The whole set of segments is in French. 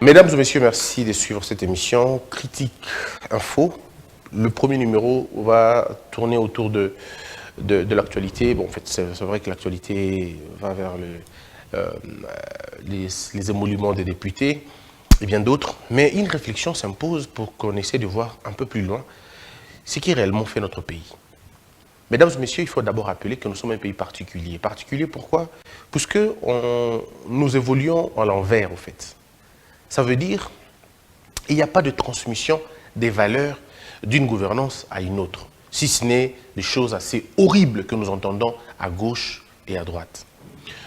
Mesdames et messieurs, merci de suivre cette émission Critique Info. Le premier numéro va tourner autour de l'actualité. Bon, en fait, c'est vrai que l'actualité va vers les émoluments des députés et bien d'autres. Mais une réflexion s'impose pour qu'on essaie de voir un peu plus loin ce qui réellement fait notre pays. Mesdames et messieurs, il faut d'abord rappeler que nous sommes un pays particulier. Particulier pourquoi? Puisque nous évoluons à l'envers, au fait. Ça veut dire qu'il n'y a pas de transmission des valeurs d'une gouvernance à une autre, si ce n'est des choses assez horribles que nous entendons à gauche et à droite.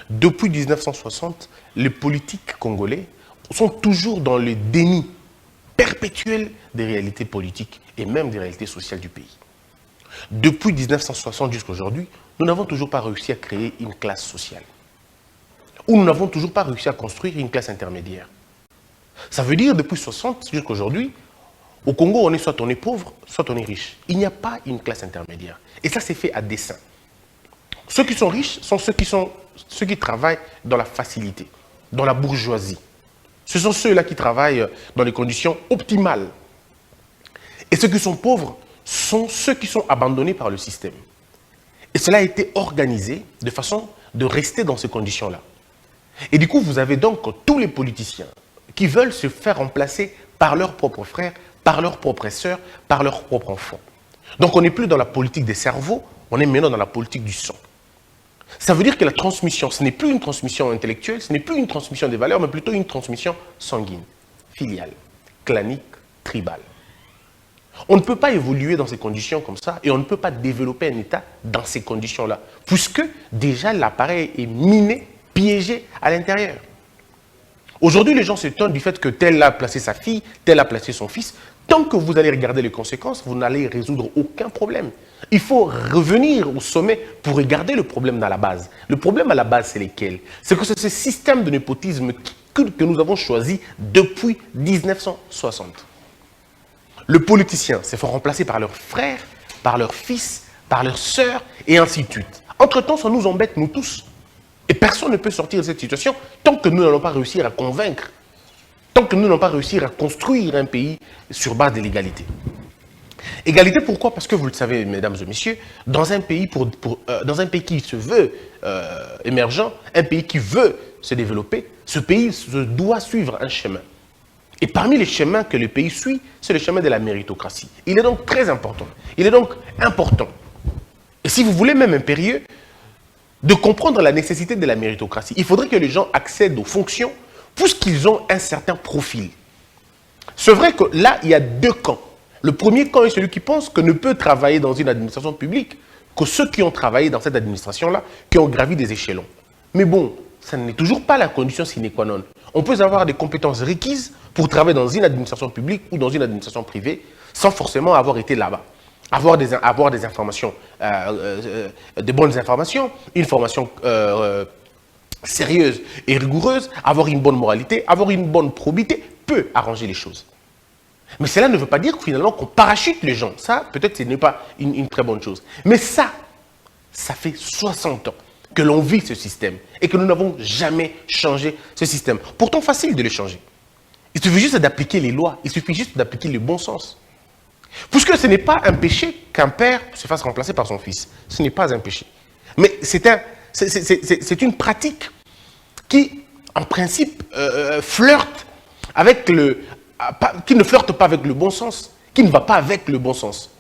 Depuis 1960, les politiques congolais sont toujours dans le déni perpétuel des réalités politiques et même des réalités sociales du pays. Depuis 1960 jusqu'à aujourd'hui, nous n'avons toujours pas réussi à créer une classe sociale. Ou nous n'avons toujours pas réussi à construire une classe intermédiaire. Ça veut dire, depuis 60 jusqu'à aujourd'hui, au Congo, on est soit on est pauvre, soit on est riche. Il n'y a pas une classe intermédiaire. Et ça, c'est fait à dessein. Ceux qui sont riches sont ceux qui travaillent dans la facilité, dans la bourgeoisie. Ce sont ceux-là qui travaillent dans les conditions optimales. Et ceux qui sont pauvres sont ceux qui sont abandonnés par le système. Et cela a été organisé de façon de rester dans ces conditions-là. Et du coup, vous avez donc tous les politiciens qui veulent se faire remplacer par leurs propres frères, par leurs propres sœurs, par leurs propres enfants. Donc on n'est plus dans la politique des cerveaux, on est maintenant dans la politique du sang. Ça veut dire que la transmission, ce n'est plus une transmission intellectuelle, ce n'est plus une transmission des valeurs, mais plutôt une transmission sanguine, filiale, clanique, tribale. On ne peut pas évoluer dans ces conditions comme ça et on ne peut pas développer un État dans ces conditions-là, puisque déjà l'appareil est miné, piégé à l'intérieur. Aujourd'hui, les gens s'étonnent du fait que tel a placé sa fille, tel a placé son fils. Tant que vous allez regarder les conséquences, vous n'allez résoudre aucun problème. Il faut revenir au sommet pour regarder le problème dans la base. Le problème à la base, c'est lesquels? C'est que c'est ce système de népotisme que nous avons choisi depuis 1960. Le politicien se fait remplacer par leurs frères, par leurs fils, par leurs sœurs, et ainsi de suite. Entre-temps, ça nous embête, nous tous. Et personne ne peut sortir de cette situation tant que nous n'allons pas réussir à convaincre, tant que nous n'allons pas réussir à construire un pays sur base de l'égalité. Égalité, pourquoi? Parce que vous le savez, mesdames et messieurs, dans un pays, dans un pays qui se veut émergent, un pays qui veut se développer, ce pays doit suivre un chemin. Et parmi les chemins que le pays suit, c'est le chemin de la méritocratie. Il est donc très important. Il est donc important. Et si vous voulez, même impérieux, de comprendre la nécessité de la méritocratie. Il faudrait que les gens accèdent aux fonctions puisqu'ils ont un certain profil. C'est vrai que là, il y a deux camps. Le premier camp est celui qui pense que ne peut travailler dans une administration publique que ceux qui ont travaillé dans cette administration-là, qui ont gravi des échelons. Mais bon, ça n'est toujours pas la condition sine qua non. On peut avoir des compétences requises pour travailler dans une administration publique ou dans une administration privée sans forcément avoir été là-bas. Avoir des informations, des bonnes informations, une formation sérieuse et rigoureuse, avoir une bonne moralité, avoir une bonne probité, peut arranger les choses. Mais cela ne veut pas dire finalement qu'on parachute les gens. Ça, peut-être, ce n'est pas une très bonne chose. Mais ça fait 60 ans que l'on vit ce système et que nous n'avons jamais changé ce système. Pourtant, facile de le changer. Il suffit juste d'appliquer les lois, il suffit juste d'appliquer le bon sens. Puisque ce n'est pas un péché qu'un père se fasse remplacer par son fils. Ce n'est pas un péché. Mais c'est une pratique qui, en principe, flirte avec qui ne flirte pas avec le bon sens, qui ne va pas avec le bon sens.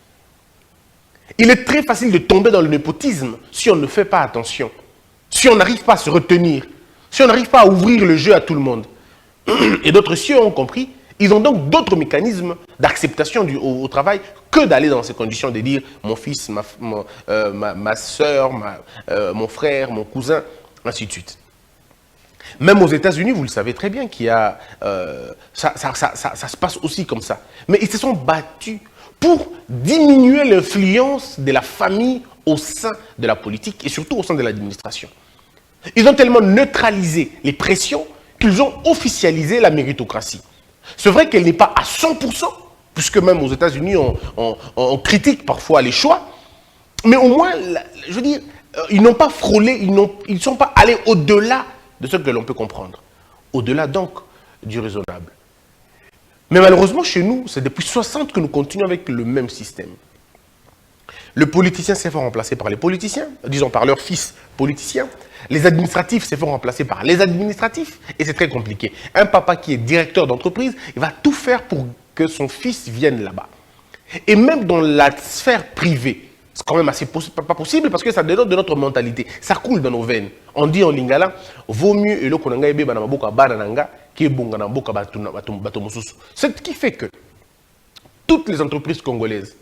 Il est très facile de tomber dans le népotisme si on ne fait pas attention, si on n'arrive pas à se retenir, si on n'arrive pas à ouvrir le jeu à tout le monde. Et d'autres cieux ont compris. Ils ont donc d'autres mécanismes d'acceptation au travail que d'aller dans ces conditions de dire mon fils, ma soeur, mon frère, mon cousin, ainsi de suite. Même aux États-Unis, vous le savez très bien qu'il y a ça se passe aussi comme ça. Mais ils se sont battus pour diminuer l'influence de la famille au sein de la politique et surtout au sein de l'administration. Ils ont tellement neutralisé les pressions qu'ils ont officialisé la méritocratie. C'est vrai qu'elle n'est pas à 100%, puisque même aux États-Unis, on critique parfois les choix, mais au moins, je veux dire, ils n'ont pas frôlé, ils ne sont pas allés au-delà de ce que l'on peut comprendre. Au-delà donc du raisonnable. Mais malheureusement, chez nous, c'est depuis 60 que nous continuons avec le même système. Le politicien s'est fait remplacer par les politiciens, disons par leurs fils politiciens. Les administratifs s'est fait remplacer par les administratifs. Et c'est très compliqué. Un papa qui est directeur d'entreprise, il va tout faire pour que son fils vienne là-bas. Et même dans la sphère privée, c'est quand même assez pas possible parce que ça dénote de notre mentalité. Ça coule dans nos veines. On dit en lingala, vaut mieux et le konanga ebe bana maboka bananga qui bonga na boka bato mosusu. Ce qui fait que toutes les entreprises congolaises,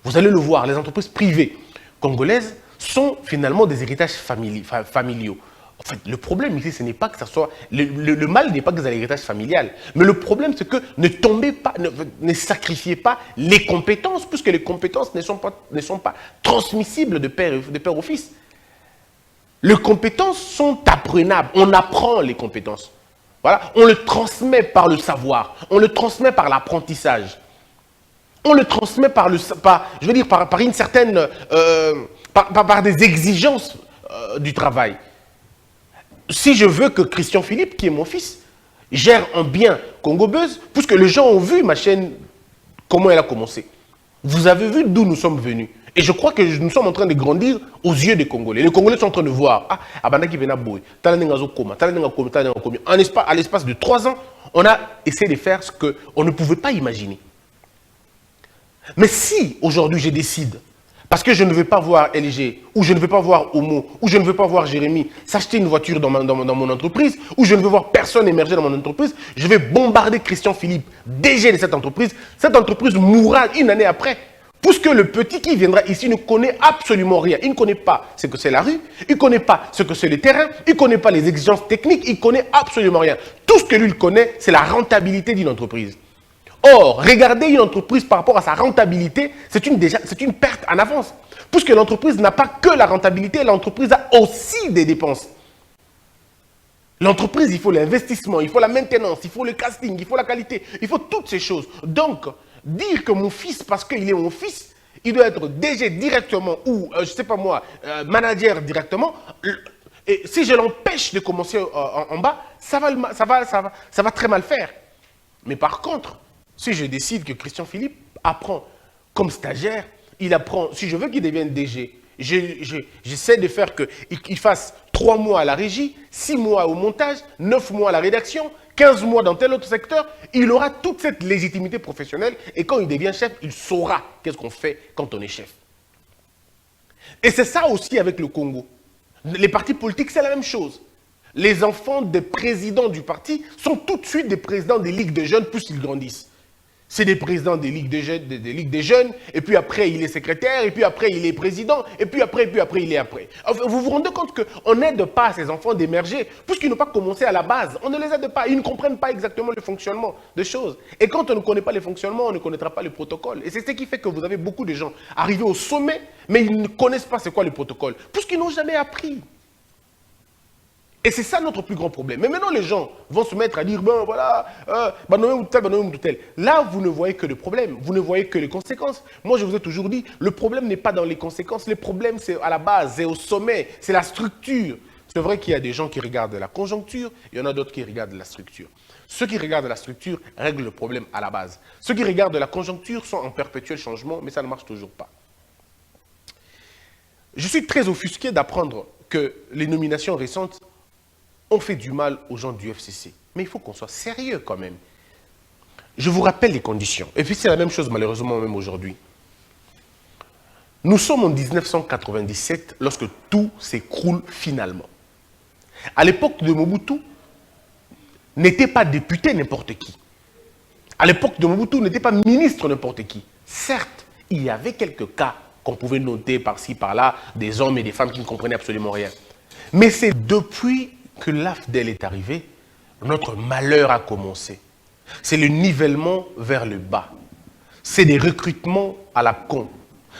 vous allez le voir, les entreprises privées congolaises sont finalement des héritages familiaux. En fait, le problème ici, ce n'est pas que ça soit... Le mal n'est pas que ça soit l'héritage familial. Mais le problème, c'est que ne tombez pas, ne sacrifiez pas les compétences, puisque les compétences ne sont pas transmissibles de père au fils. Les compétences sont apprenables. On apprend les compétences. Voilà. On le transmet par le savoir. On le transmet par l'apprentissage. On le transmet par une certaine... par des exigences du travail. Si je veux que Christian Philippe, qui est mon fils, gère un bien Congo Buzz, puisque les gens ont vu ma chaîne, comment elle a commencé. Vous avez vu d'où nous sommes venus. Et je crois que nous sommes en train de grandir aux yeux des Congolais. Les Congolais sont en train de voir. Ah, Abandaki Benaboy, à l'espace de 3 ans, on a essayé de faire ce qu'on ne pouvait pas imaginer. Mais si aujourd'hui je décide, parce que je ne veux pas voir LG, ou je ne veux pas voir Omo, ou je ne veux pas voir Jérémy s'acheter une voiture dans mon entreprise, ou je ne veux voir personne émerger dans mon entreprise, je vais bombarder Christian Philippe, DG de cette entreprise mourra une année après. Puisque le petit qui viendra ici ne connaît absolument rien. Il ne connaît pas ce que c'est la rue, il ne connaît pas ce que c'est le terrain, il ne connaît pas les exigences techniques, il ne connaît absolument rien. Tout ce que lui connaît, c'est la rentabilité d'une entreprise. Or, regarder une entreprise par rapport à sa rentabilité, c'est une perte en avance. Puisque l'entreprise n'a pas que la rentabilité, l'entreprise a aussi des dépenses. L'entreprise, il faut l'investissement, il faut la maintenance, il faut le casting, il faut la qualité, il faut toutes ces choses. Donc, dire que mon fils, parce qu'il est mon fils, il doit être DG directement ou, je ne sais pas moi, manager directement, et si je l'empêche de commencer en bas, ça va très mal faire. Mais par contre, si je décide que Christian Philippe apprend comme stagiaire, il apprend, si je veux qu'il devienne DG, j'essaie de faire qu'il fasse 3 mois à la régie, 6 mois au montage, 9 mois à la rédaction, 15 mois dans tel autre secteur, il aura toute cette légitimité professionnelle et quand il devient chef, il saura qu'est-ce qu'on fait quand on est chef. Et c'est ça aussi avec le Congo. Les partis politiques, c'est la même chose. Les enfants des présidents du parti sont tout de suite des présidents des ligues de jeunes plus ils grandissent. C'est des présidents des ligues des jeunes, et puis après il est secrétaire, et puis après il est président, et puis après il est après. Vous vous rendez compte qu'on n'aide pas ces enfants d'émerger, puisqu'ils n'ont pas commencé à la base. On ne les aide pas, ils ne comprennent pas exactement le fonctionnement des choses. Et quand on ne connaît pas les fonctionnements, on ne connaîtra pas le protocole. Et c'est ce qui fait que vous avez beaucoup de gens arrivés au sommet, mais ils ne connaissent pas c'est quoi le protocole, puisqu'ils n'ont jamais appris. Et c'est ça notre plus grand problème. Mais maintenant, les gens vont se mettre à dire, ben voilà, là, vous ne voyez que le problème, vous ne voyez que les conséquences. Moi, je vous ai toujours dit, le problème n'est pas dans les conséquences, le problème, c'est à la base, c'est au sommet, c'est la structure. C'est vrai qu'il y a des gens qui regardent la conjoncture, il y en a d'autres qui regardent la structure. Ceux qui regardent la structure règlent le problème à la base. Ceux qui regardent la conjoncture sont en perpétuel changement, mais ça ne marche toujours pas. Je suis très offusqué d'apprendre que les nominations récentes on fait du mal aux gens du FCC. Mais il faut qu'on soit sérieux quand même. Je vous rappelle les conditions. Et puis c'est la même chose malheureusement même aujourd'hui. Nous sommes en 1997 lorsque tout s'écroule finalement. À l'époque de Mobutu, n'était pas député n'importe qui. À l'époque de Mobutu, n'était pas ministre n'importe qui. Certes, il y avait quelques cas qu'on pouvait noter par-ci, par-là, des hommes et des femmes qui ne comprenaient absolument rien. Mais c'est depuis que l'AFDEL est arrivé, notre malheur a commencé. C'est le nivellement vers le bas. C'est des recrutements à la con.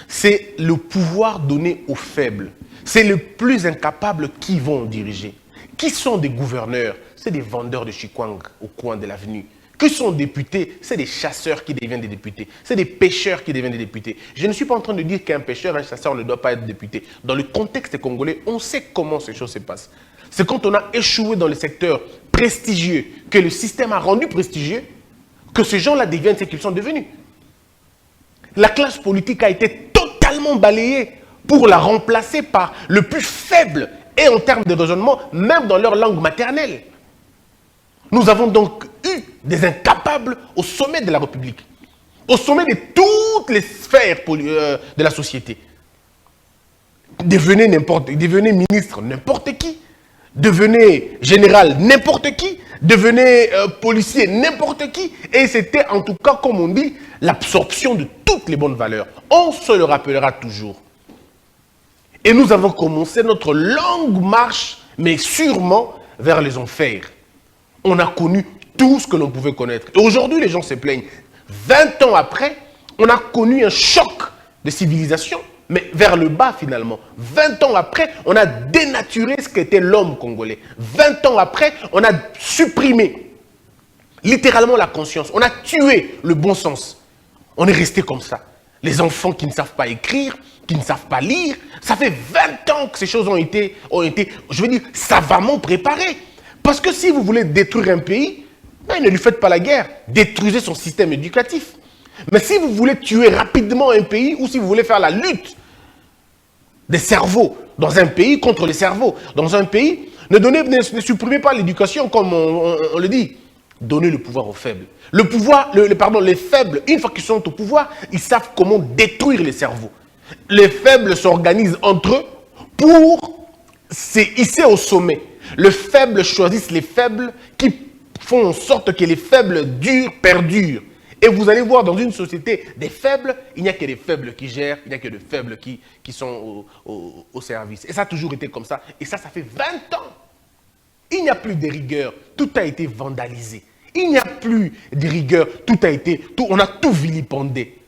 C'est le pouvoir donné aux faibles. C'est les plus incapables qui vont diriger. Qui sont des gouverneurs? C'est des vendeurs de chikwang au coin de l'avenue. Qui sont députés? C'est des chasseurs qui deviennent des députés. C'est des pêcheurs qui deviennent des députés. Je ne suis pas en train de dire qu'un pêcheur, un chasseur ne doit pas être député. Dans le contexte congolais, on sait comment ces choses se passent. C'est quand on a échoué dans le secteur prestigieux, que le système a rendu prestigieux, que ces gens-là deviennent ce qu'ils sont devenus. La classe politique a été totalement balayée pour la remplacer par le plus faible, et en termes de raisonnement, même dans leur langue maternelle. Nous avons donc eu des incapables au sommet de la République, au sommet de toutes les sphères de la société. Devenez ministre n'importe qui, devenez général n'importe qui, devenez policier n'importe qui, et c'était en tout cas, comme on dit, l'absorption de toutes les bonnes valeurs. On se le rappellera toujours. Et nous avons commencé notre longue marche, mais sûrement vers les enfers. On a connu tout ce que l'on pouvait connaître. Et aujourd'hui, les gens se plaignent. 20 ans après, on a connu un choc de civilisation, mais vers le bas finalement. 20 ans après, on a dénaturé ce qu'était l'homme congolais. 20 ans après, on a supprimé littéralement la conscience. On a tué le bon sens. On est resté comme ça. Les enfants qui ne savent pas écrire, qui ne savent pas lire, ça fait 20 ans que ces choses ont été, je veux dire, savamment préparées. Parce que si vous voulez détruire un pays, ben, ne lui faites pas la guerre, détruisez son système éducatif. Mais si vous voulez tuer rapidement un pays, ou si vous voulez faire la lutte des cerveaux dans un pays contre les cerveaux, dans un pays, ne supprimez pas l'éducation comme on le dit. Donnez le pouvoir aux faibles. Les faibles, une fois qu'ils sont au pouvoir, ils savent comment détruire les cerveaux. Les faibles s'organisent entre eux pour se hisser au sommet. Les faibles choisissent les faibles qui font en sorte que les faibles perdurent. Et vous allez voir, dans une société des faibles, il n'y a que des faibles qui gèrent, il n'y a que des faibles qui sont au service. Et ça a toujours été comme ça. Et ça fait 20 ans. Il n'y a plus de rigueur. Tout a été vandalisé. Il n'y a plus de rigueur. On a tout vilipendé.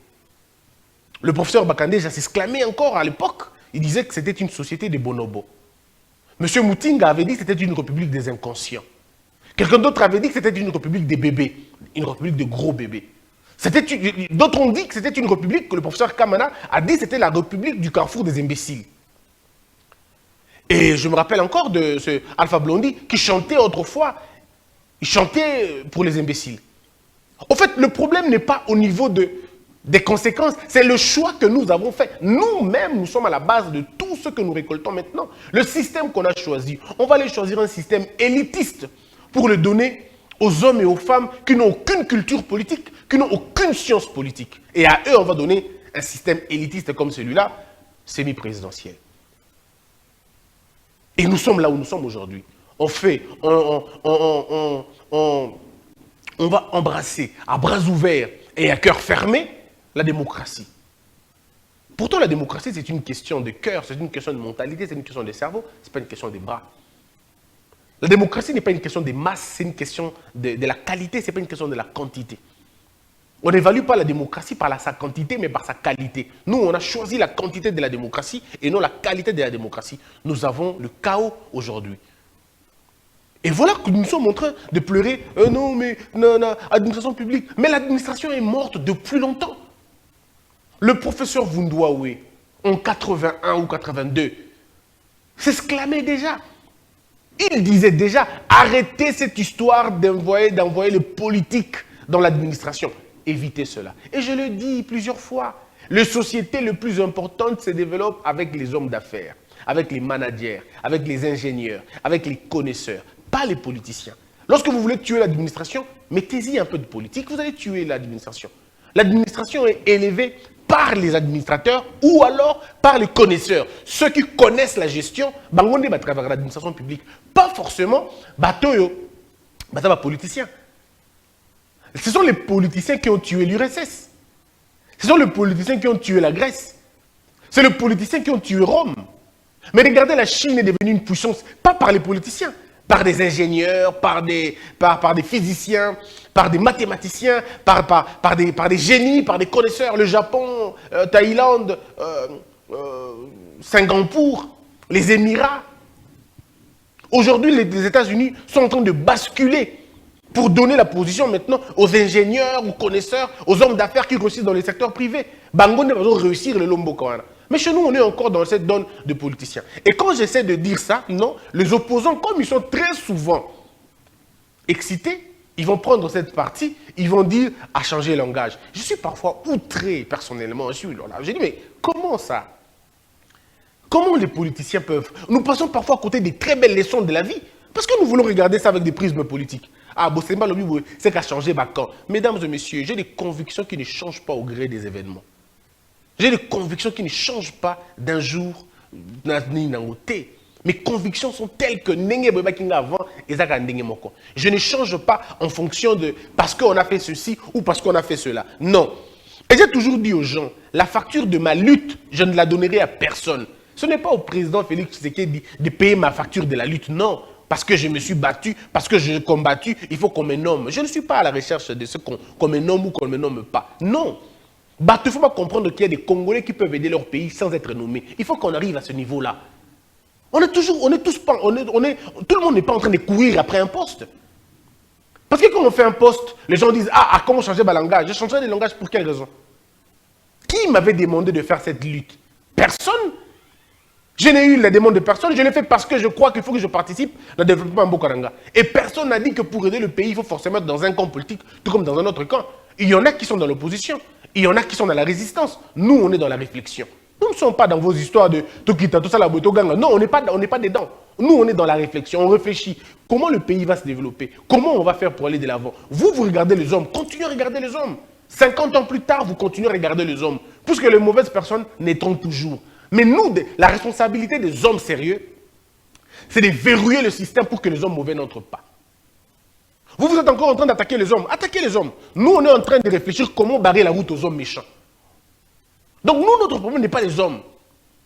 Le professeur Bakandé s'exclamait encore à l'époque. Il disait que c'était une société de bonobos. M. Moutinga avait dit que c'était une république des inconscients. Quelqu'un d'autre avait dit que c'était une république des bébés. Une république de gros bébés. D'autres ont dit que c'était une république que le professeur Kamana a dit que c'était la république du carrefour des imbéciles. Et je me rappelle encore de ce Alpha Blondy qui chantait autrefois. Il chantait pour les imbéciles. En fait, le problème n'est pas au niveau des conséquences, c'est le choix que nous avons fait. Nous-mêmes, nous sommes à la base de tout ce que nous récoltons maintenant. Le système qu'on a choisi, on va aller choisir un système élitiste pour le donner aux hommes et aux femmes qui n'ont aucune culture politique, qui n'ont aucune science politique. Et à eux, on va donner un système élitiste comme celui-là, semi-présidentiel. Et nous sommes là où nous sommes aujourd'hui. On va embrasser à bras ouverts et à cœur fermé la démocratie. Pourtant, la démocratie, c'est une question de cœur, c'est une question de mentalité, c'est une question de cerveau, ce n'est pas une question des bras. La démocratie n'est pas une question des masses, c'est une question de la qualité, ce n'est pas une question de la quantité. On n'évalue pas la démocratie par sa quantité, mais par sa qualité. Nous, on a choisi la quantité de la démocratie et non la qualité de la démocratie. Nous avons le chaos aujourd'hui. Et voilà que nous sommes en train de pleurer. Non, mais non, administration publique. Mais l'administration est morte depuis longtemps. Le professeur Vundwawe, en 81 ou 82, s'exclamait déjà. Il disait déjà, arrêtez cette histoire d'envoyer les politiques dans l'administration. Évitez cela. Et je le dis plusieurs fois, les sociétés les plus importantes se développent avec les hommes d'affaires, avec les managers, avec les ingénieurs, avec les connaisseurs, pas les politiciens. Lorsque vous voulez tuer l'administration, mettez-y un peu de politique, vous allez tuer l'administration. L'administration est élevée par les administrateurs ou alors par les connaisseurs. Ceux qui connaissent la gestion, bangonde va travailler l'administration publique. Pas forcément, batoyo, bataba politicien. Ce sont les politiciens qui ont tué l'URSS. Ce sont les politiciens qui ont tué la Grèce. C'est les politiciens qui ont tué Rome. Mais regardez, la Chine est devenue une puissance, pas par les politiciens, par des ingénieurs, par des physiciens, par des mathématiciens, par des génies, par des connaisseurs. Le Japon, Thaïlande, Singapour, les Émirats. Aujourd'hui, les États-Unis sont en train de basculer pour donner la position maintenant aux ingénieurs, aux connaisseurs, aux hommes d'affaires qui réussissent dans les secteurs privés. Bango ne va pas réussir le Lombo Kawana. Mais chez nous, on est encore dans cette donne de politiciens. Et quand j'essaie de dire ça, non, les opposants, comme ils sont très souvent excités, Ils vont prendre cette partie, ils vont dire à changer le langage. Je suis parfois outré personnellement. Je dis, mais comment ça? Comment les politiciens peuvent? Nous passons parfois à côté des très belles leçons de la vie. Parce que nous voulons regarder ça avec des prismes politiques. Ah, Bosemba Lobi, c'est qu'à changer Bakan. Mesdames et messieurs, j'ai des convictions qui ne changent pas au gré des événements. J'ai des convictions qui ne changent pas d'un jour, ni d'un autre. Mes convictions sont telles que je ne change pas en fonction de parce qu'on a fait ceci ou parce qu'on a fait cela. Non. Et j'ai toujours dit aux gens, la facture de ma lutte, je ne la donnerai à personne. Ce n'est pas au président Félix Tshisekedi de payer ma facture de la lutte, non. Parce que je me suis battu, parce que j'ai combattu, il faut qu'on me nomme. Je ne suis pas à la recherche de ce qu'on me nomme ou qu'on ne me nomme pas. Non. Il faut pas comprendre qu'il y a des Congolais qui peuvent aider leur pays sans être nommés. Il faut qu'on arrive à ce niveau-là. Tout le monde n'est pas en train de courir après un poste. Parce que quand on fait un poste, les gens disent, ah, comment changer ma langage? Je changerai de langage pour quelle raison? Qui m'avait demandé de faire cette lutte? Personne. Je n'ai eu la demande de personne, je l'ai fait parce que je crois qu'il faut que je participe au développement en Bokaranga. Et personne n'a dit que pour aider le pays, il faut forcément être dans un camp politique, tout comme dans un autre camp. Il y en a qui sont dans l'opposition, il y en a qui sont dans la résistance. Nous, on est dans la réflexion. Nous ne sommes pas dans vos histoires de Tokita, tout ça, la Botoganga. Non, on n'est pas dedans. Nous, on est dans la réflexion, on réfléchit. Comment le pays va se développer? Comment on va faire pour aller de l'avant? Vous regardez les hommes, continuez à regarder les hommes. 50 ans plus tard, vous continuez à regarder les hommes. Puisque les mauvaises personnes naîtront toujours. Mais nous, la responsabilité des hommes sérieux, c'est de verrouiller le système pour que les hommes mauvais n'entrent pas. Vous êtes encore en train d'attaquer les hommes. Attaquez les hommes. Nous, on est en train de réfléchir comment barrer la route aux hommes méchants. Donc nous, notre problème n'est pas les hommes.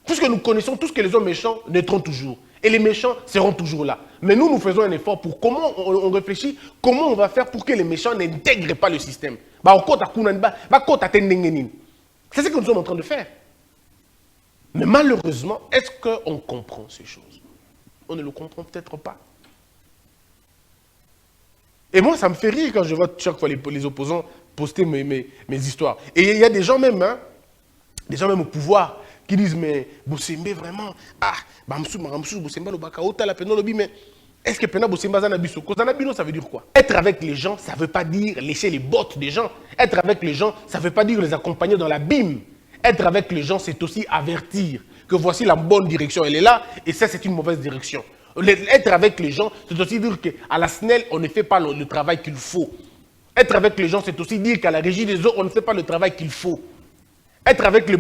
Puisque nous connaissons tous que les hommes méchants naîtront toujours. Et les méchants seront toujours là. Mais nous, nous faisons un effort pour comment on réfléchit, comment on va faire pour que les méchants n'intègrent pas le système. C'est ce que nous sommes en train de faire. Mais malheureusement, est-ce qu'on comprend ces choses? On ne le comprend peut-être pas. Et moi, ça me fait rire quand je vois chaque fois les opposants poster mes histoires. Et il y a des gens même, des gens même au pouvoir, qui disent, mais Bosemba vraiment, Bosemba mais est-ce que Pena Bosemba Zanabiso? Zanabino, ça veut dire quoi? Être avec les gens, ça ne veut pas dire lécher les bottes des gens. Être avec les gens, ça ne veut pas dire les accompagner dans l'abîme. Être avec les gens, c'est aussi avertir que voici la bonne direction, elle est là, et ça, c'est une mauvaise direction. Être avec les gens, c'est aussi dire qu'à la SNEL, on ne fait pas le travail qu'il faut. Être avec les gens, c'est aussi dire qu'à la régie des eaux, on ne fait pas le travail qu'il faut. Être avec les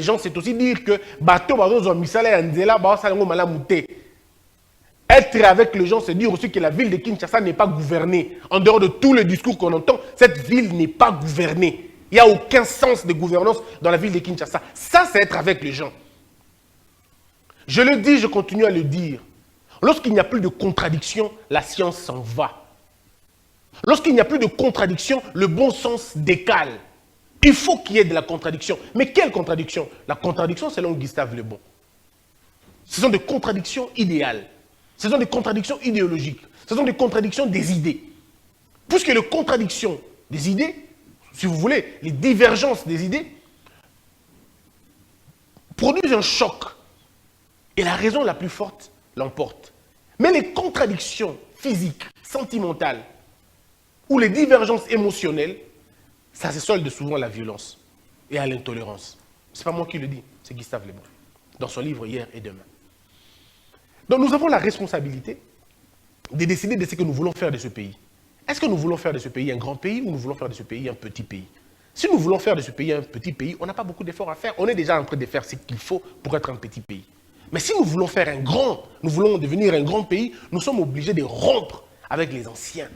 gens, c'est aussi dire que être avec les gens, c'est dire aussi que la ville de Kinshasa n'est pas gouvernée. En dehors de tous les discours qu'on entend, cette ville n'est pas gouvernée. Il n'y a aucun sens de gouvernance dans la ville de Kinshasa. Ça, c'est être avec les gens. Je le dis, je continue à le dire. Lorsqu'il n'y a plus de contradiction, la science s'en va. Lorsqu'il n'y a plus de contradiction, le bon sens décale. Il faut qu'il y ait de la contradiction. Mais quelle contradiction? La contradiction, selon Gustave Le Bon. Ce sont des contradictions idéales. Ce sont des contradictions idéologiques. Ce sont des contradictions des idées. Puisque les contradictions des idées, si vous voulez, les divergences des idées, produisent un choc. Et la raison la plus forte l'emporte. Mais les contradictions physiques, sentimentales, ou les divergences émotionnelles, ça se solde souvent à la violence et à l'intolérance. Ce n'est pas moi qui le dis, c'est Gustave Le Bon, dans son livre Hier et Demain. Donc nous avons la responsabilité de décider de ce que nous voulons faire de ce pays. Est-ce que nous voulons faire de ce pays un grand pays ou nous voulons faire de ce pays un petit pays? Si nous voulons faire de ce pays un petit pays, on n'a pas beaucoup d'efforts à faire. On est déjà en train de faire ce qu'il faut pour être un petit pays. Mais si nous voulons faire un grand, nous voulons devenir un grand pays, nous sommes obligés de rompre avec les anciennes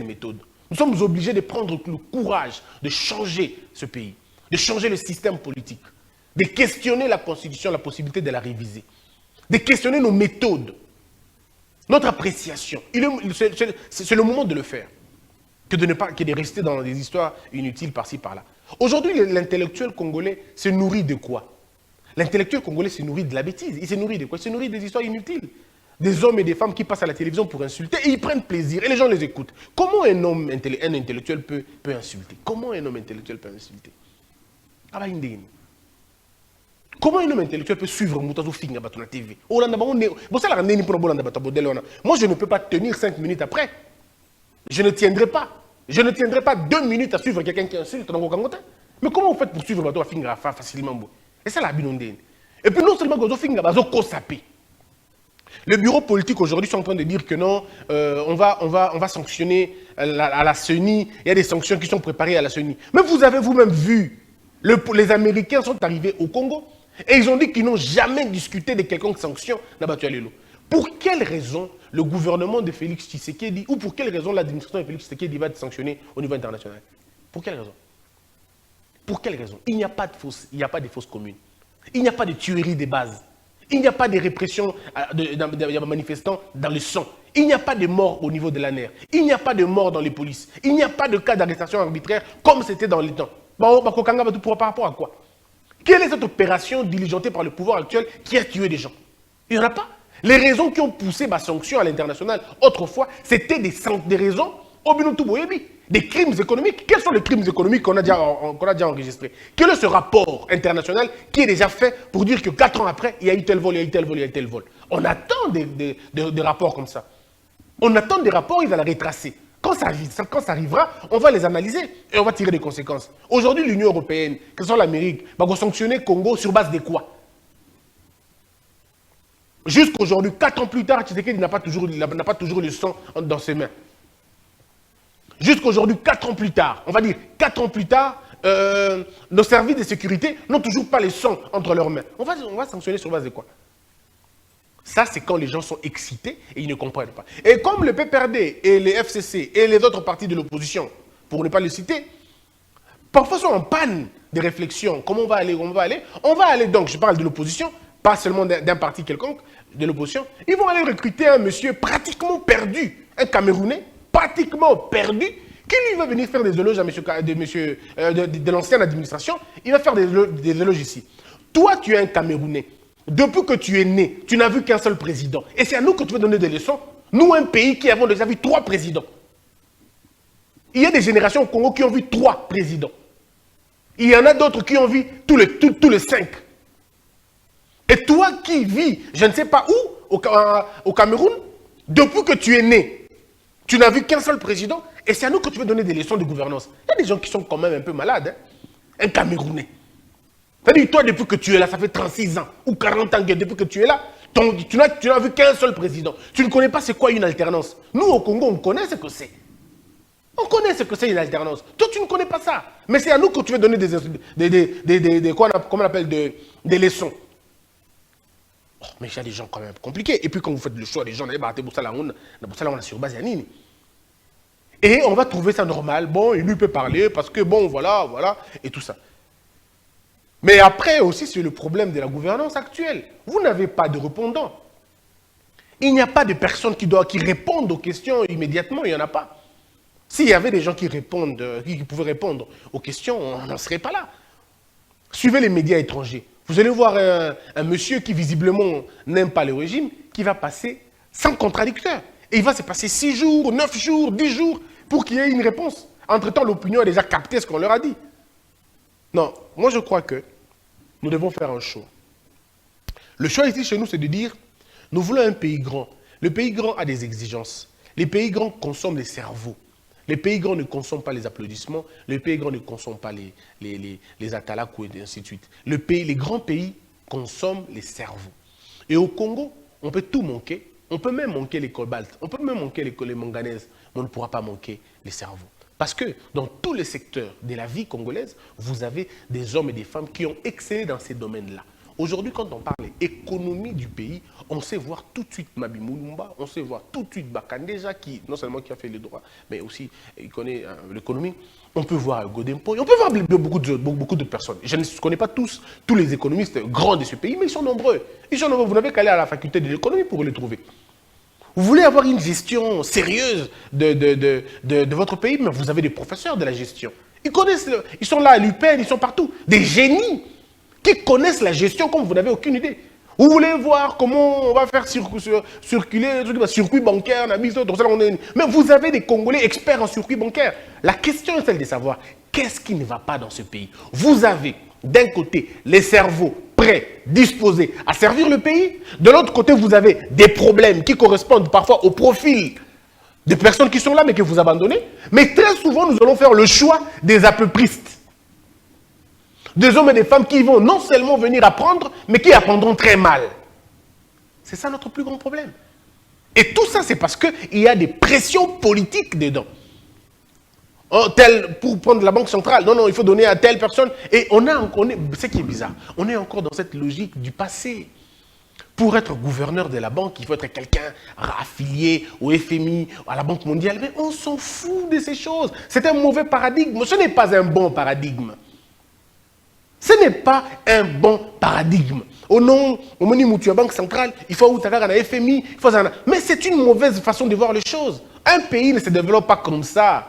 méthodes. Nous sommes obligés de prendre le courage de changer ce pays, de changer le système politique, de questionner la Constitution, la possibilité de la réviser, de questionner nos méthodes, notre appréciation. C'est le moment de le faire, que de rester dans des histoires inutiles par-ci, par-là. Aujourd'hui, l'intellectuel congolais se nourrit de quoi? L'intellectuel congolais se nourrit de la bêtise. Il se nourrit de quoi? Il se nourrit des histoires inutiles. Des hommes et des femmes qui passent à la télévision pour insulter et ils prennent plaisir et les gens les écoutent. Comment un intellectuel peut insulter? Comment un homme intellectuel peut insulter? Comment un homme intellectuel peut suivre Moutazo Finga à la TV? Moi, je ne peux pas tenir 5 minutes après. Je ne tiendrai pas. Je ne tiendrai pas 2 minutes à suivre quelqu'un qui insulte dans vos Mais comment vous faites pour suivre votre finger facilement? Et ça, la binondine. Et puis non seulement que votre finger va sapé. Le bureau politique aujourd'hui sont en train de dire que non, on va sanctionner à la CENI. Il y a des sanctions qui sont préparées à la CENI. Mais vous avez vous-même vu, les Américains sont arrivés au Congo et ils ont dit qu'ils n'ont jamais discuté de quelconque sanction d'Abatou Alelo. Pour quelle raison le gouvernement de Félix Tshisekedi ou pour quelle raison l'administration de Félix Tshisekedi va être sanctionnée au niveau international? Pour quelle raison? Pour quelle raison? Il n'y a pas de fausses communes. Il n'y a pas de tuerie de base. Il n'y a pas de répression de manifestants dans le sang. Il n'y a pas de morts au niveau de la NER. Il n'y a pas de morts dans les polices. Il n'y a pas de cas d'arrestation arbitraire comme c'était dans les temps. Par rapport à quoi? Quelle est cette opération diligentée par le pouvoir actuel qui a tué des gens? Il n'y en a pas. Les raisons qui ont poussé ma sanction à l'international autrefois, c'était des raisons des crimes économiques. Quels sont les crimes économiques qu'on a déjà enregistrés? Quel est ce rapport international qui est déjà fait pour dire que 4 ans après, il y a eu tel vol, il y a eu tel vol, il y a eu tel vol? On attend des rapports comme ça. On attend des rapports, il va les retracer. Quand ça arrivera, on va les analyser et on va tirer des conséquences. Aujourd'hui, l'Union européenne, que ce soit l'Amérique, va sanctionner le Congo sur base de quoi? Jusqu'aujourd'hui, 4 ans plus tard, Tshisekedi n'a pas toujours le sang dans ses mains. Jusqu'aujourd'hui, 4 ans plus tard, on va dire 4 ans plus tard, nos services de sécurité n'ont toujours pas le sang entre leurs mains. On va sanctionner sur base de quoi? Ça, c'est quand les gens sont excités et ils ne comprennent pas. Et comme le PPRD et les FCC et les autres partis de l'opposition, pour ne pas les citer, parfois sont en panne de réflexion. Comment on va aller? On va aller, donc, je parle de l'opposition, pas seulement d'un parti quelconque, de l'opposition. Ils vont aller recruter un monsieur pratiquement perdu, un Camerounais, pratiquement perdu, qui lui va venir faire des éloges à de l'ancienne administration. Il va faire des éloges ici. Toi, tu es un Camerounais. Depuis que tu es né, tu n'as vu qu'un seul président. Et c'est à nous que tu veux donner des leçons. Nous, un pays qui avons déjà vu 3 présidents. Il y a des générations au Congo qui ont vu 3 présidents. Il y en a d'autres qui ont vu tous les 5. Et toi qui vis, je ne sais pas où, au Cameroun, depuis que tu es né, tu n'as vu qu'un seul président. Et c'est à nous que tu veux donner des leçons de gouvernance. Il y a des gens qui sont quand même un peu malades. Hein? Un Camerounais. C'est-à-dire, toi, depuis que tu es là, ça fait 36 ans ou 40 ans que depuis que tu es là, tu n'as vu qu'un seul président. Tu ne connais pas c'est quoi une alternance. Nous, au Congo, on connaît ce que c'est. On connaît ce que c'est une alternance. Toi, tu ne connais pas ça. Mais c'est à nous que tu veux donner des leçons. Oh, mais il y a des gens quand même compliqués. Et puis, quand vous faites le choix des gens, on a sur base Yanini. Et on va trouver ça normal. Bon, il lui peut parler parce que, bon, voilà, et tout ça. Mais après aussi, c'est le problème de la gouvernance actuelle. Vous n'avez pas de répondants. Il n'y a pas de personnes qui répondent aux questions immédiatement, il n'y en a pas. S'il y avait des gens qui pouvaient répondre aux questions, on n'en serait pas là. Suivez les médias étrangers. Vous allez voir un monsieur qui visiblement n'aime pas le régime, qui va passer sans contradicteur. Et il va se passer 6 jours, 9 jours, 10 jours pour qu'il y ait une réponse. Entre-temps, l'opinion a déjà capté ce qu'on leur a dit. Non, moi je crois que nous devons faire un choix. Le choix ici chez nous, c'est de dire, nous voulons un pays grand. Le pays grand a des exigences. Les pays grands consomment les cerveaux. Les pays grands ne consomment pas les applaudissements. Les pays grands ne consomment pas les atalakou et ainsi de suite. Les grands pays consomment les cerveaux. Et au Congo, on peut tout manquer. On peut même manquer les cobaltes. On peut même manquer les manganèses. Mais on ne pourra pas manquer les cerveaux. Parce que dans tous les secteurs de la vie congolaise, vous avez des hommes et des femmes qui ont excellé dans ces domaines-là. Aujourd'hui, quand on parle économie du pays, on sait voir tout de suite Mabi Moulumba, on sait voir tout de suite Bakandeja, qui non seulement qui a fait les droits, mais aussi il connaît l'économie. On peut voir Godempo, on peut voir beaucoup d'autres personnes. Je ne connais pas tous les économistes grands de ce pays, mais ils sont nombreux. Vous n'avez qu'à aller à la faculté de l'économie pour les trouver. Vous voulez avoir une gestion sérieuse de votre pays, mais vous avez des professeurs de la gestion. Ils sont là à l'UPEN, ils sont partout. Des génies qui connaissent la gestion comme vous n'avez aucune idée. Vous voulez voir comment on va faire circuler le circuit bancaire, mais vous avez des Congolais experts en circuit bancaire. La question est celle de savoir qu'est-ce qui ne va pas dans ce pays. Vous avez d'un côté les cerveaux prêts, disposés à servir le pays. De l'autre côté, vous avez des problèmes qui correspondent parfois au profil Des personnes qui sont là mais que vous abandonnez. Mais très souvent, nous allons faire le choix des apeupristes. Des hommes et des femmes qui vont non seulement venir apprendre, mais qui apprendront très mal. C'est ça notre plus grand problème. Et tout ça, c'est parce qu'il y a des pressions politiques dedans. Oh, pour prendre la banque centrale, non, il faut donner à telle personne. Et ce qui est bizarre, on est encore dans cette logique du passé. Pour être gouverneur de la banque, il faut être quelqu'un affilié au FMI, à la Banque mondiale. Mais on s'en fout de ces choses. C'est un mauvais paradigme. Ce n'est pas un bon paradigme. Ce n'est pas un bon paradigme. Au nom, au menu de la Banque centrale, il faut avoir un FMI. Mais c'est une mauvaise façon de voir les choses. Un pays ne se développe pas comme ça.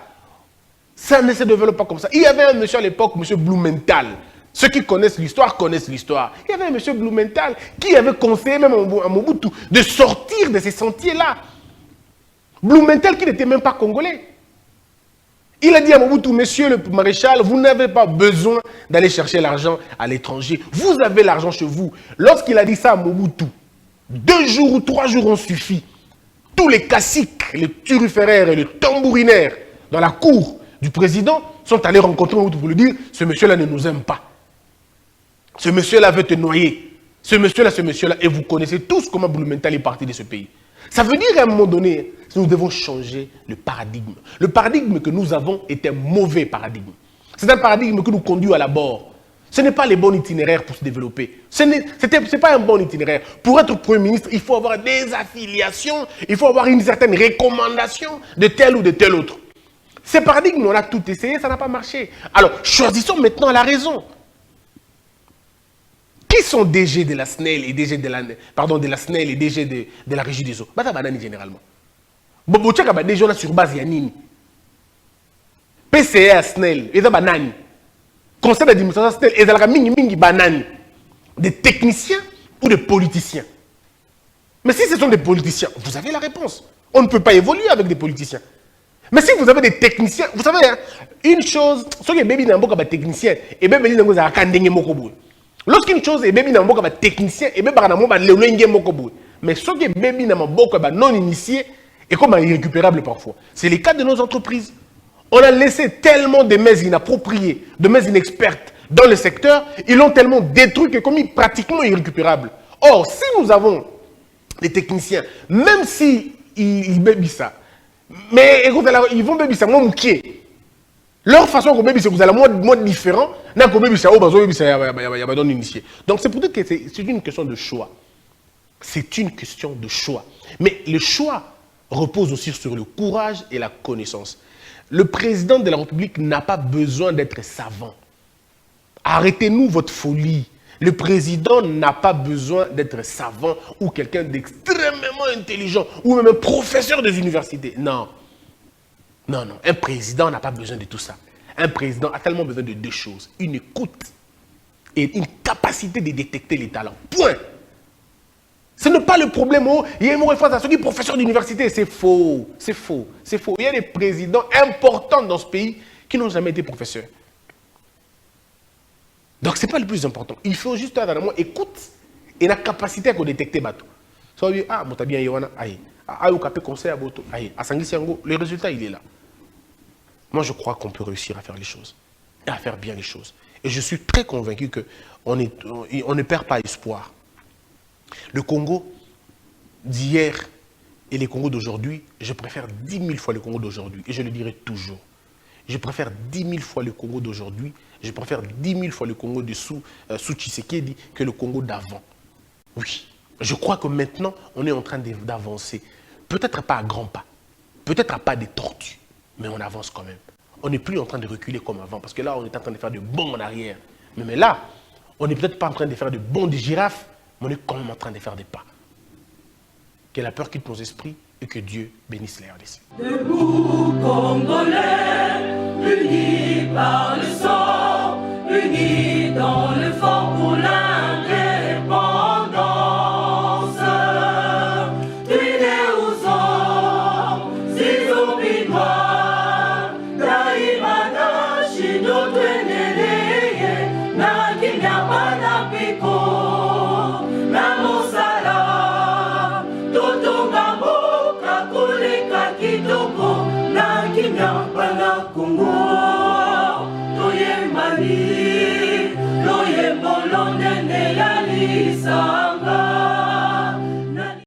Ça ne se développe pas comme ça. Il y avait un monsieur à l'époque, monsieur Blumenthal. Ceux qui connaissent l'histoire connaissent l'histoire. Il y avait un monsieur Blumenthal qui avait conseillé même à Mobutu de sortir de ces sentiers-là. Blumenthal qui n'était même pas congolais. Il a dit à Mobutu, monsieur le maréchal, vous n'avez pas besoin d'aller chercher l'argent à l'étranger. Vous avez l'argent chez vous. Lorsqu'il a dit ça à Mobutu, 2 jours ou 3 jours ont suffi. Tous les caciques, les turiféraires et les tambourinaires dans la cour du président sont allés rencontrer Mobutu pour lui dire, ce monsieur-là ne nous aime pas. Ce monsieur-là veut te noyer. Ce monsieur-là. Et vous connaissez tous comment Blumenthal est parti de ce pays. Ça veut dire qu'à un moment donné, nous devons changer le paradigme. Le paradigme que nous avons est un mauvais paradigme. C'est un paradigme qui nous conduit à la mort. Ce n'est pas le bon itinéraire pour se développer. Ce n'est pas un bon itinéraire. Pour être Premier ministre, il faut avoir des affiliations, il faut avoir une certaine recommandation de tel ou de tel autre. Ces paradigmes, on a tout essayé, ça n'a pas marché. Alors, choisissons maintenant la raison. Qui sont DG de la SNEL et DG de la SNEL et DG de la Régie des eaux? Bata banani généralement. Bobo tchaka ba DG on a sur base yanini. PCA SNEL, eza banani. Conseil d'administration SNEL, eza la mingi banani. Des techniciens ou des politiciens? Mais si ce sont des politiciens, vous avez la réponse. On ne peut pas évoluer avec des politiciens. Mais si vous avez des techniciens, vous savez, hein, une chose, ce qui est baby n'importe quel technicien, et bien baby n'importe quel kandenge mokobu. Lorsqu'une chose est baby n'importe quel technicien, et bien baranamo ba leulenge mokobu. Mais ce qui est baby n'importe quel non initié, est comme irrécupérable parfois. C'est le cas de nos entreprises. On a laissé tellement de mains inappropriées, de mains inexpertes dans le secteur, ils l'ont tellement détruit que comme pratiquement irrécupérable. Or, si nous avons des techniciens, même si ils baby ça, mais écoute, ils vont baby ça, moi moukier. Leur façon de baby ça, vous allez mode différent, n'a que baby ça, oh bazo baby ça, y a pas initié. Donc c'est pour dire que c'est une question de choix. C'est une question de choix. Mais le choix repose aussi sur le courage et la connaissance. Le président de la République n'a pas besoin d'être savant. Arrêtez-nous votre folie. Le président n'a pas besoin d'être savant ou quelqu'un d'extrêmement intelligent ou même un professeur des universités. Non. Non, non. Un président n'a pas besoin de tout ça. Un président a tellement besoin de 2 choses. Une écoute et une capacité de détecter les talents. Point. Ce n'est pas le problème. Il y a une fois à ceux qui sont professeurs d'université. C'est faux. C'est faux. C'est faux. Il y a des présidents importants dans ce pays qui n'ont jamais été professeurs. Donc, ce n'est pas le plus important. Il faut juste avoir une écoute et la capacité à détecter bateau. Ça veut dire, ah, mon bien Yohana, aïe. Ah, ou capé conseil à Boto, aïe. À Sangisango, le résultat, il est là. Moi, je crois qu'on peut réussir à faire les choses. Et à faire bien les choses. Et je suis très convaincu qu'on ne perd pas espoir. Le Congo d'hier et le Congo d'aujourd'hui, je préfère 10 000 fois le Congo d'aujourd'hui. Et je le dirai toujours. Je préfère 10 000 fois le Congo d'aujourd'hui. Je préfère 10 000 fois le Congo de sous Tshisekedi que le Congo d'avant. Oui. Je crois que maintenant, on est en train d'avancer. Peut-être pas à grands pas. Peut-être à pas des tortues. Mais on avance quand même. On n'est plus en train de reculer comme avant. Parce que là, on est en train de faire de bons en arrière. Mais là, on n'est peut-être pas en train de faire de bons des girafes. Mais on est quand même en train de faire des pas. Que la peur quitte nos esprits et que Dieu bénisse les RDC. Debout, Congolais, unis par le sang, unis dans le fort pour la